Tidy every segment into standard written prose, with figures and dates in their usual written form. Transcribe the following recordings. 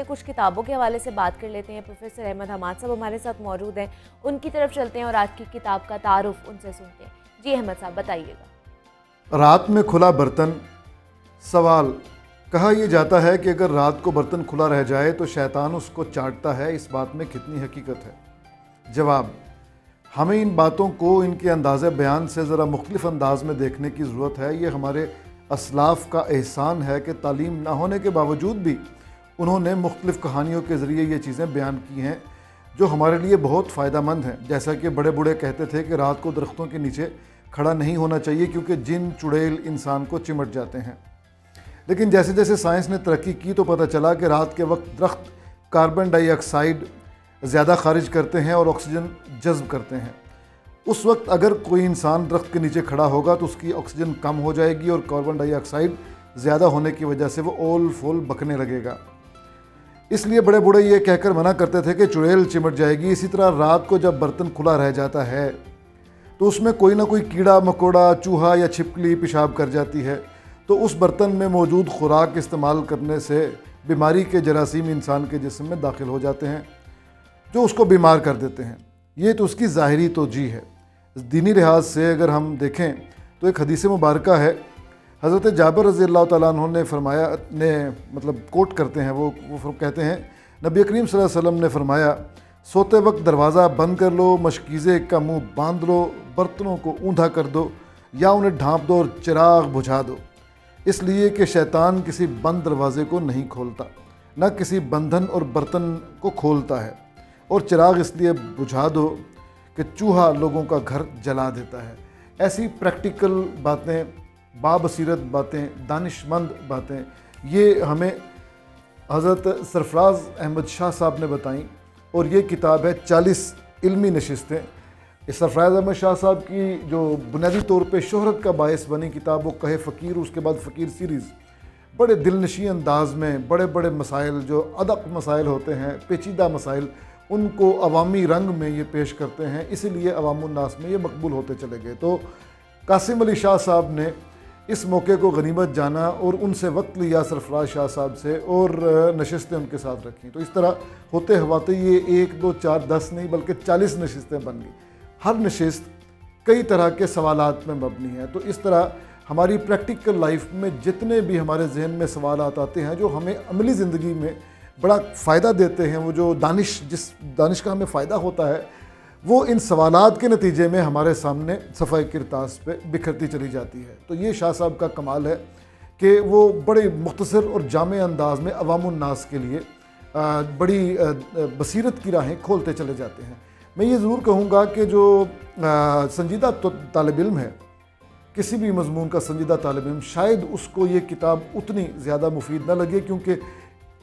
कुछ किताबों के हवाले से बात कर लेते हैं। प्रोफेसर अहमद हमाद साहब हमारे साथ मौजूद हैं, उनकी तरफ चलते हैं और आज की किताब का तारुफ उनसे सुनते हैं। जी अहमद साहब बताइएगा। रात में खुला बर्तन। सवाल, कहा यह जाता है कि अगर रात को बर्तन खुला रह जाए तो शैतान उसको चाटता है, इस बात में कितनी हकीकत है? जवाब, हमें इन बातों को इनके अंदाज़े बयान से ज़रा मुख्तलिफ अंदाज में देखने की ज़रूरत है। ये हमारे असलाफ़ का एहसान है कि तालीम ना होने के बावजूद भी उन्होंने मुख्तलिफ़ कहानियों के ज़रिए ये चीज़ें बयान की हैं जो हमारे लिए बहुत फ़ायदा मंद हैं। जैसा कि बड़े बूढ़े कहते थे कि रात को दरख्तों के नीचे खड़ा नहीं होना चाहिए क्योंकि जिन चुड़ैल इंसान को चिमट जाते हैं। लेकिन जैसे जैसे साइंस ने तरक्की की तो पता चला कि रात के वक्त दरख्त कार्बन डाइऑक्साइड ज़्यादा खारिज करते हैं और ऑक्सीजन जज्ब करते हैं। उस वक्त अगर कोई इंसान दरख्त के नीचे खड़ा होगा तो उसकी ऑक्सीजन कम हो जाएगी और कार्बन डाइऑक्साइड ज़्यादा होने की वजह से वो ओल फोल बकने लगेगा। इसलिए बड़े बूढ़े ये कहकर मना करते थे कि चुड़ैल चिमट जाएगी। इसी तरह रात को जब बर्तन खुला रह जाता है तो उसमें कोई ना कोई कीड़ा मकोड़ा, चूहा या छिपकली पेशाब कर जाती है, तो उस बर्तन में मौजूद खुराक इस्तेमाल करने से बीमारी के जरासीम इंसान के जिस्म में दाखिल हो जाते हैं जो उसको बीमार कर देते हैं। ये तो उसकी ज़ाहिरी तोजी है। दीनी लिहाज से अगर हम देखें तो एक हदीस मुबारका है, हज़रत जाबिर रज़ी अल्लाह तआला अन्हु ने फरमाया, मतलब कोट करते हैं वो कहते हैं, नबी करीम सल्लल्लाहु अलैहि वसल्लम ने फरमाया, सोते वक्त दरवाज़ा बंद कर लो, मशकीज़े का मुँह बांध लो, बर्तनों को ऊंधा कर दो या उन्हें ढाँप दो और चिराग बुझा दो, इसलिए कि शैतान किसी बंद दरवाज़े को नहीं खोलता, न किसी बंधन और बर्तन को खोलता है, और चिराग इसलिए बुझा दो कि चूहा लोगों का घर जला देता है। ऐसी प्रैक्टिकल बातें, बाबसीरत बातें, दानिशमंद बातें ये हमें हज़रत सरफराज अहमद शाह साहब ने बताई, और ये किताब है 40 इल्मी नशिस्तें। इस सरफराज अहमद शाह साहब की जो बुनियादी तौर पे शोहरत का बायस बनी किताब वो कहे फ़कीर, उसके बाद फ़कीर सीरीज़, बड़े दिलनशी अंदाज में बड़े बड़े मसाइल जो अदक मसाइल होते हैं, पेचीदा मसाइल, उनको अवामी रंग में ये पेश करते हैं, इसीलिए अवामुन्नास में ये मकबूल होते चले गए। तो कासिम अली शाह साहब ने इस मौके को गनीमत जाना और उनसे वक्त लिया सरफराज शाह साहब से, और नशिस्तें उनके साथ रखी। तो इस तरह होते हवाते ये 1, 2, 4, 10 नहीं बल्कि 40 नशिस्तें बन गई। हर नशिस्त कई तरह के सवालात में मबनी है। तो इस तरह हमारी प्रैक्टिकल लाइफ में जितने भी हमारे जहन में सवालात आते हैं जो हमें अमली ज़िंदगी में बड़ा फ़ायदा देते हैं, वो जो जिस दानिश का हमें फ़ायदा होता है, वो इन सवालात के नतीजे में हमारे सामने सफ़ाए किरतास पे बिखरती चली जाती है। तो ये शाह साहब का कमाल है कि वो बड़े मुख्तसर और जामे अंदाज में अवामुन्नास के लिए बड़ी बसीरत की राहें खोलते चले जाते हैं। मैं ये ज़रूर कहूँगा कि जो संजीदा तालिब इल्म है, किसी भी मज़मून का संजीदा तालिब इल्म, शायद उसको ये किताब उतनी ज़्यादा मुफीद ना लगे, क्योंकि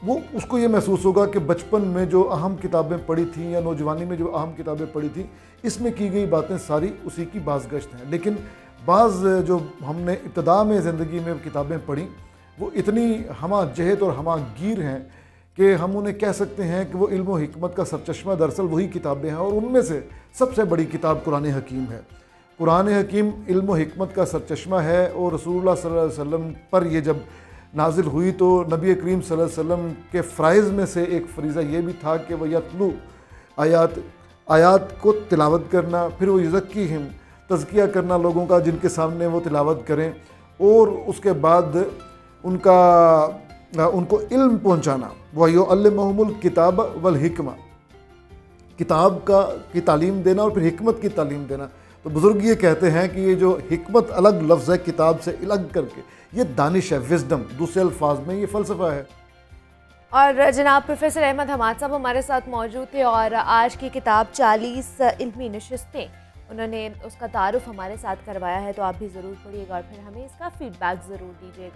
वो उसको ये महसूस होगा कि बचपन में जो अहम किताबें पढ़ी थी या नौजवानी में जो अहम किताबें पढ़ी थी, इसमें की गई बातें सारी उसी की बाज़गश्त हैं। लेकिन बाज़ जो हमने इब्तदा में ज़िंदगी में किताबें पढ़ी वो इतनी हमा जहत और हमा गिर हैं कि हम उन्हें कह सकते हैं कि वो इल्म व हिकमत का सरचश्मा दरअसल वही किताबें हैं, और उनमें से सबसे बड़ी किताब कुरान हकीम है। कुरान हकीम इल्म व हिकमत का सरचश्मा है, और रसूलुल्लाह सल्लल्लाहु अलैहि वसल्लम पर यह जब नाजिल हुई तो नबी करीम सल्लल्लाहु अलैहि वसल्लम के फ़राइज़ में से एक फ़रीज़ा ये भी था कि वह यतलू आयात को तिलावत करना, फिर वो युज़क्कीहिम तज़किया करना लोगों का जिनके सामने वो तिलावत करें, और उसके बाद उनको इल्म पहुँचाना, वह युअल्लिमुहुमुल किताब वल हिकमा, किताब की तालीम देना और फिर हिकमत की तालीम देना। तो बुज़ुर्ग ये कहते हैं कि ये जो हिकमत अलग लफ्ज़ है किताब से अलग करके, ये दानिश है, विज़डम, दूसरे अल्फाज में ये फ़लसफ़ा है। और जनाब प्रोफेसर अहमद हमाद साहब हमारे साथ मौजूद थे, और आज की किताब 40 इल्मी नशिस्तें, उन्होंने उसका तारुफ हमारे साथ करवाया है। तो आप भी ज़रूर पढ़िएगा और फिर हमें इसका फ़ीडबैक ज़रूर दीजिएगा।